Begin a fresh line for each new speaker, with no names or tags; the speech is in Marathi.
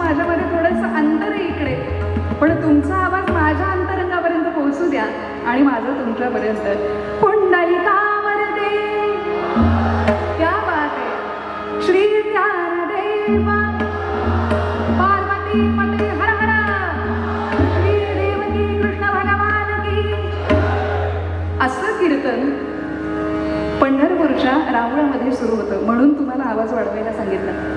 माझ्यामध्ये थोडंसं अंतर आहे इकडे, पण तुमचा आवाज माझ्या अंतरंगापर्यंत पोहोचू द्या आणि माझं तुमच्यापर्यंत. पुंडलिकावरदे, क्या बात आहे. श्री ज्ञानदेवा पार्वती पते हर हर, श्री देवकी कृष्ण भगवान की. असं कीर्तन पंढरपूरच्या रावळामध्ये सुरू होतं, म्हणून तुम्हाला आवाज वाढवायला सांगितलं.